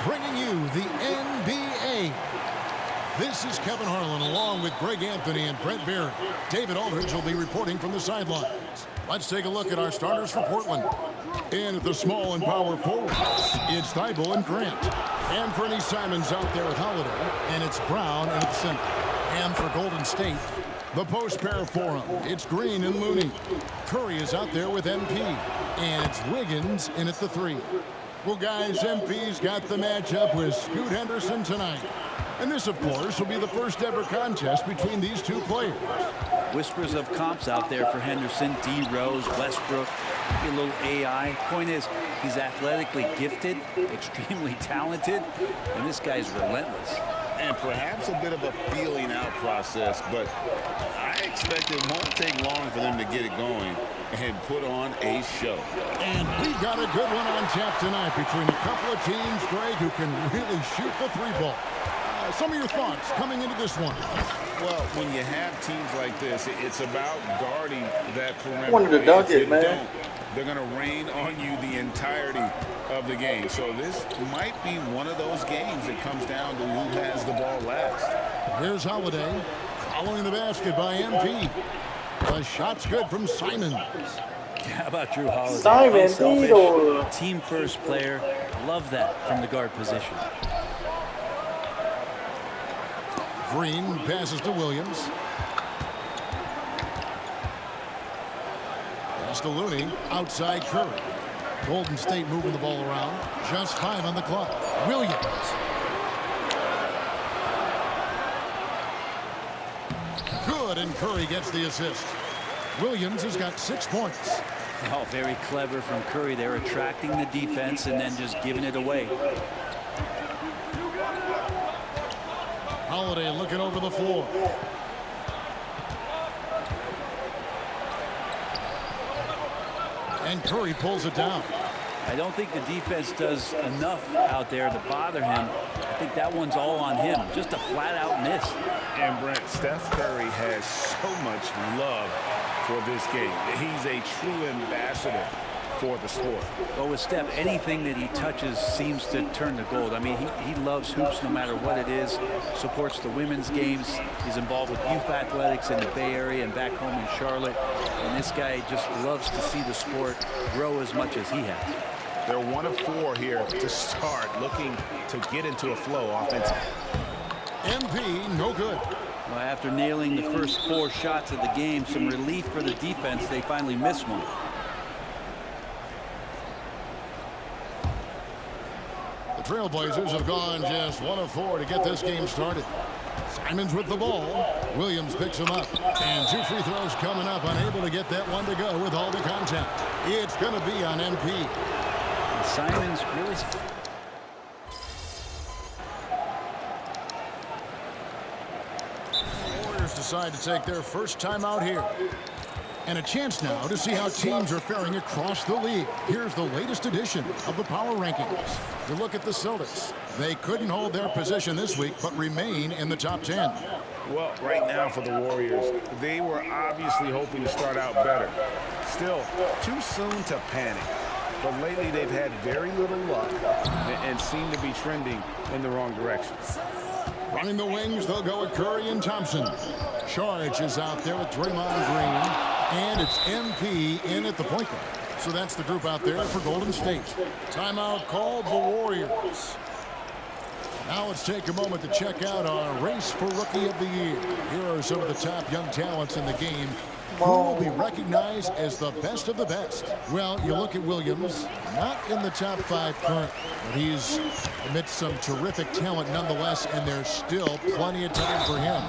bringing you the NBA. This is Kevin Harlan along with Greg Anthony and Brent Barry. David Aldridge will be reporting from the sidelines. Let's take a look at our starters for Portland. In at the small and power forwards, it's Thibault and Grant. And Fernie Simons out there with Holiday. And it's Brown in at the center. And for Golden State, the post pair for him, it's Green and Looney. Curry is out there with MP. And it's Wiggins in at the 3. Well, guys, MP's got the matchup with Scoot Henderson tonight. And this, of course, will be the first ever contest between these two players. Whispers of comps out there for Henderson, D. Rose, Westbrook, a little AI. Point is, he's athletically gifted, extremely talented, and this guy's relentless. And perhaps a bit of a feeling out process, but I expect it won't take long for them to get it going and put on a show. And we've got a good one on tap tonight between a couple of teams, Greg, who can really shoot the 3-ball. Some of your thoughts coming into this one. Well, when you have teams like this, it's about guarding that perimeter. I wanted to dunk it, man. They're going to rain on you the entirety of the game. So this might be one of those games that comes down to who has the ball last. Here's Holiday following the basket by MP. The shot's good from Simons. How about Drew Holiday? Simon, team first player. Love that from the guard position. Green passes to Williams. Pass to Looney. Outside Curry. Golden State moving the ball around. Just 5 on the clock. Williams. Good, and Curry gets the assist. Williams has got 6 points. Oh, very clever from Curry. They're attracting the defense and then just giving it away. Holiday looking over the floor. And Curry pulls it down. I don't think the defense does enough out there to bother him. I think that one's all on him. Just a flat-out miss. And Brent, Steph Curry has so much love for this game. He's a true ambassador for the sport. But with Steph, anything that he touches seems to turn to gold. I mean, he loves hoops no matter what it is, supports the women's games. He's involved with youth athletics in the Bay Area and back home in Charlotte. And this guy just loves to see the sport grow as much as he has. They're 1 of 4 here to start, looking to get into a flow offensively. MP, no good. Well, after nailing the first 4 shots of the game, some relief for the defense. They finally missed one. The Trailblazers have gone just 1 of 4 to get this game started. Simons with the ball. Williams picks him up. And 2 free throws coming up. Unable to get that one to go with all the contact. It's going to be on MP. And Simons really... Warriors decide to take their first time out here. And a chance now to see how teams are faring across the league. Here's the latest edition of the Power Rankings. We look at the Celtics. They couldn't hold their position this week, but remain in the top 10. Well, right now for the Warriors, they were obviously hoping to start out better. Still, too soon to panic. But lately they've had very little luck and seem to be trending in the wrong direction. Running the wings, they'll go with Curry and Thompson. Charge is out there with Draymond Green. And it's MP in at the point guard. So that's the group out there for Golden State. Timeout called the Warriors. Now let's take a moment to check out our race for Rookie of the Year. Here are some of the top young talents in the game who will be recognized as the best of the best. Well, you look at Williams, not in the top 5 currently, but he's amidst some terrific talent nonetheless, and there's still plenty of time for him.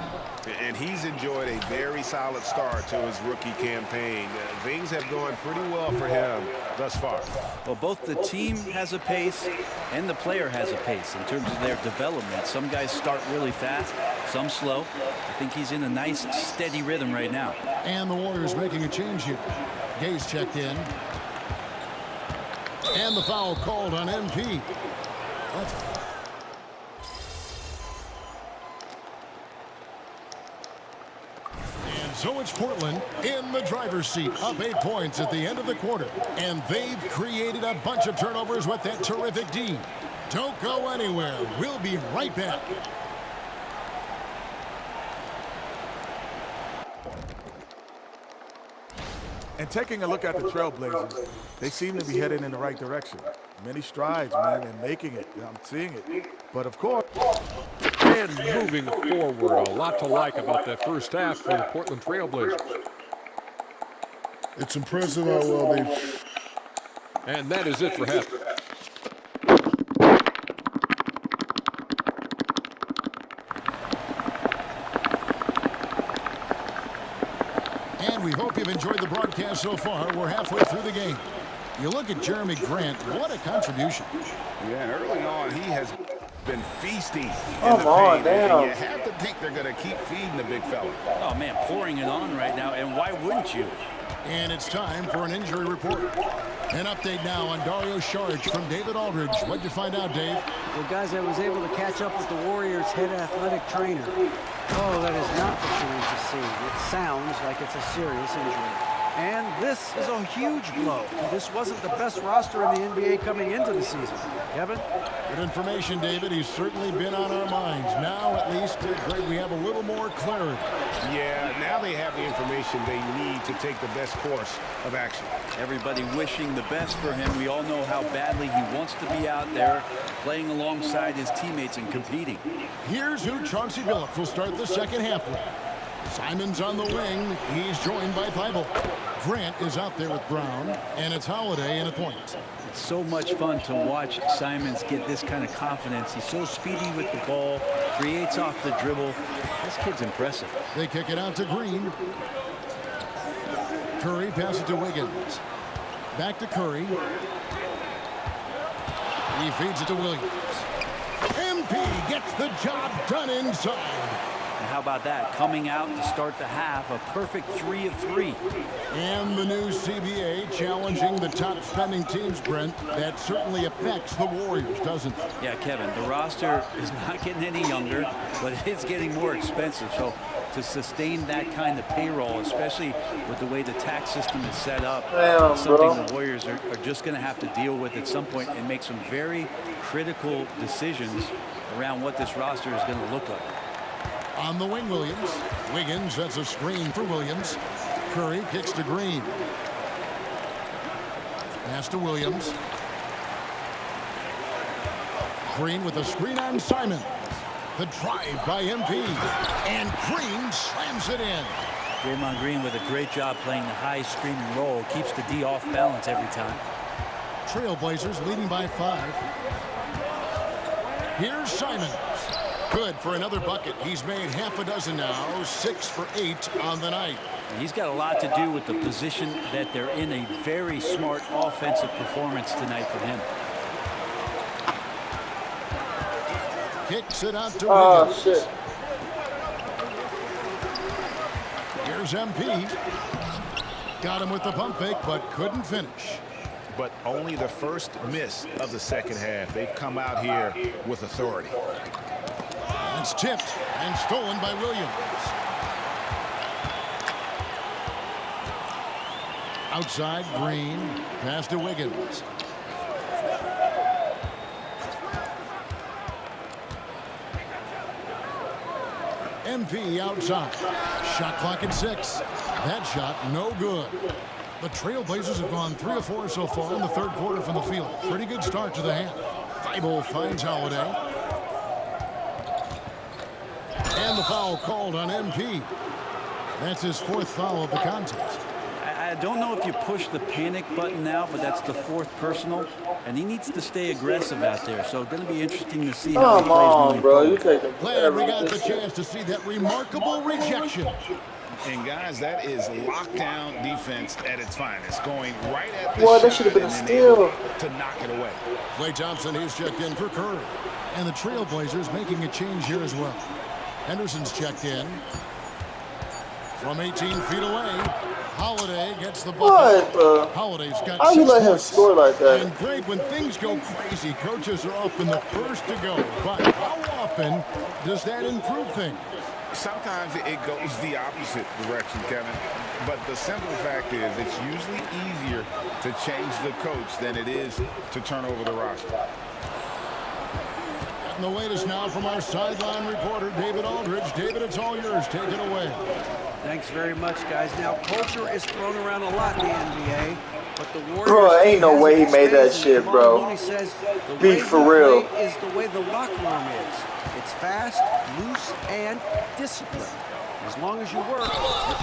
And he's enjoyed a very solid start to his rookie campaign. Things have gone pretty well for him thus far. Well, both the team has a pace and the player has a pace in terms of their development. Some guys start really fast, some slow. I think he's in a nice, steady rhythm right now. And the Warriors making a change here. Gay's checked in. And the foul called on MP. So it's Portland in the driver's seat, up 8 points at the end of the quarter. And they've created a bunch of turnovers with that terrific D. Don't go anywhere. We'll be right back. And taking a look at the Trailblazers, they seem to be heading in the right direction. Many strides, man, and making it. I'm seeing it. But of course. And moving forward, a lot to like about that first half for the Portland Trailblazers. It's impressive how well they've... And that is it for half. And we hope you've enjoyed the broadcast so far. We're halfway through the game. You look at Jeremy Grant, what a contribution. Yeah, and early on, he has been feasting in Come the on, paint. damn. And you have to think they're going to keep feeding the big fella. Oh, man, pouring it on right now, and why wouldn't you? And it's time for an injury report. An update now on Dario Saric from David Aldridge. What'd you find out, Dave? Well, guys, I was able to catch up with the Warriors' head athletic trainer. Oh, that is not what you need to see. It sounds like it's a serious injury. And this is a huge blow. This wasn't the best roster in the NBA coming into the season. Kevin? Good information, David. He's certainly been on our minds. Now, at least, Greg, we have a little more clarity. Yeah, now they have the information they need to take the best course of action. Everybody wishing the best for him. We all know how badly he wants to be out there playing alongside his teammates and competing. Here's who Chauncey Billups will start the second half with. Simon's on the wing. He's joined by Thibault. Grant is out there with Brown, and it's Holiday in at point. It's so much fun to watch Simons get this kind of confidence. He's so speedy with the ball, creates off the dribble. This kid's impressive. They kick it out to Green. Curry passes it to Wiggins. Back to Curry. He feeds it to Williams. MP gets the job done inside. And how about that? Coming out to start the half, a perfect 3 of 3. And the new CBA challenging the top spending teams, Brent. That certainly affects the Warriors, doesn't it? Yeah, Kevin, the roster is not getting any younger, but it's getting more expensive. So to sustain that kind of payroll, especially with the way the tax system is set up, Damn, something bro. the Warriors are just going to have to deal with at some point and make some very critical decisions around what this roster is going to look like. On the wing, Williams. Wiggins sets a screen for Williams. Curry kicks to Green. Pass to Williams. Green with a screen on Simon. The drive by MP. And Green slams it in. Draymond Green with a great job playing the high screen and roll. Keeps the D off balance every time. Trailblazers leading by 5. Here's Simon. Good for another bucket. He's made half a dozen now, 6 for 8 on the night. He's got a lot to do with the position that they're in. A very smart offensive performance tonight from him. Kicks it out to Oh, Wiggins. shit. Here's MP. Got him with the pump fake, but couldn't finish. But only the first miss of the second half. They've come out here with authority. It's tipped and stolen by Williams. Outside, Green. Pass to Wiggins. MP outside. Shot clock at 6. That shot no good. The Trailblazers have gone 3 of 4 so far in the third quarter from the field. Pretty good start to the half. Thibault finds Holiday. And the foul called on MP. That's his 4th foul of the contest. I don't know if you push the panic button now, but that's the 4th personal, and he needs to stay aggressive out there. So it's going to be interesting to see how he Come plays on, moving bro. forward. You taking Glad we got the chance to see that remarkable rejection. And guys, that is lockdown defense at its finest, going right at the Boy, shot that should have been a and then steal. able to knock it away. Klay Thompson, he's checked in for Curry. And the Trailblazers making a change here as well. Henderson's checked in. From 18 feet away, Holiday gets the bucket. What, bro? Holiday's got How you 6 let him points. score like that? And Greg, when things go crazy, coaches are often the first to go. But how often does that improve things? Sometimes it goes the opposite direction, Kevin. But the simple fact is it's usually easier to change the coach than it is to turn over the roster. And the latest now from our sideline reporter, David Aldridge. David, it's all yours. Take it away. Thanks very much, guys. Now, culture is thrown around a lot in the NBA, but the Warriors... Bro, ain't no way he made that shit, bro. Looney says the Be way for we real. play is the way the locker room is. It's fast, loose, and disciplined. As long as you work,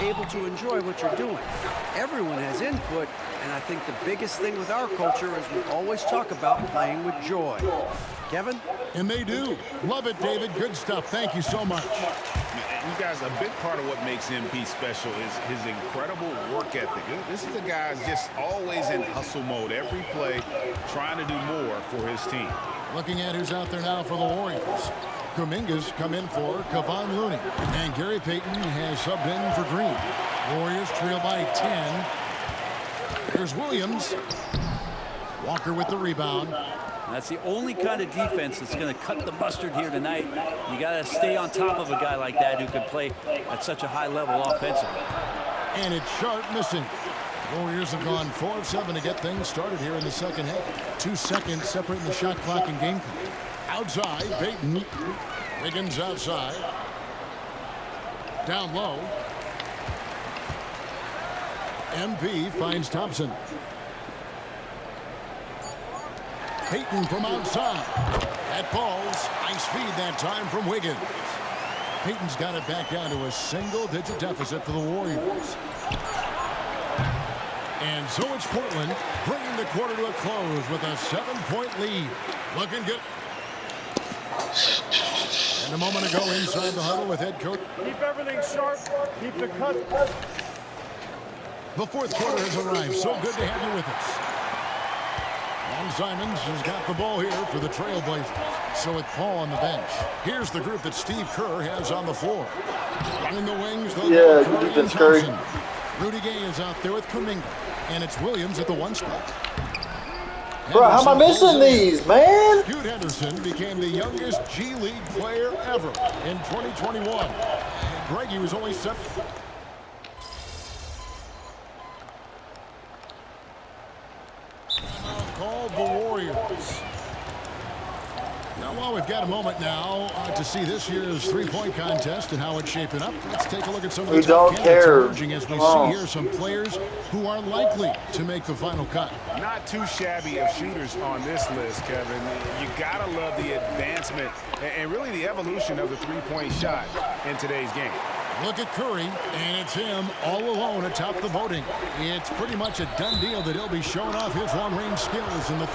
you're able to enjoy what you're doing. Everyone has input, and I think the biggest thing with our culture is we always talk about playing with joy. Kevin? And they do. Love it, David. Good stuff. Thank you so much. You guys, a big part of what makes MP special is his incredible work ethic. This is a guy who's just always in hustle mode, every play, trying to do more for his team. Looking at who's out there now for the Warriors. Kuminga's come in for Kevon Looney. And Gary Payton has subbed in for Green. Warriors trail by 10. There's Williams. Walker with the rebound. That's the only kind of defense that's going to cut the mustard here tonight. You got to stay on top of a guy like that who can play at such a high level offensively. And it's Sharp missing. Warriors have gone 4 of 7 to get things started here in the second half. 2 seconds separating the shot clock and game clock. Outside, Payton. Wiggins outside. Down low. MP finds Thompson. Payton from outside. That falls. Nice feed that time from Wiggins. Payton's got it back down to a single-digit deficit for the Warriors. And so it's Portland bringing the quarter to a close with a 7-point lead. Looking good. And a moment ago inside the huddle with head coach. Keep everything sharp. Keep the cut. The fourth quarter has arrived. So good to have you with us. Long Simons has got the ball here for the Trailblazers. So with Paul on the bench, here's the group that Steve Kerr has on the floor. Running the wings, Yeah, good defense, Curry. Rudy Gay is out there with Kuminga. And it's Williams at the 1 spot. Bro, how am I missing these, man? Scoot Henderson became the youngest G League player ever in 2021. Greggy was only 7. Called the Warriors. Now, while we've got a moment now to see this year's three-point contest and how it's shaping up, let's take a look at some of the top candidates emerging as we see here some players who are likely to make the final cut. Not too shabby of shooters on this list, Kevin. You gotta love the advancement and really the evolution of the three-point shot in today's game. Look at Curry, and it's him all alone atop the voting. It's pretty much a done deal that he'll be showing off his long-range skills in the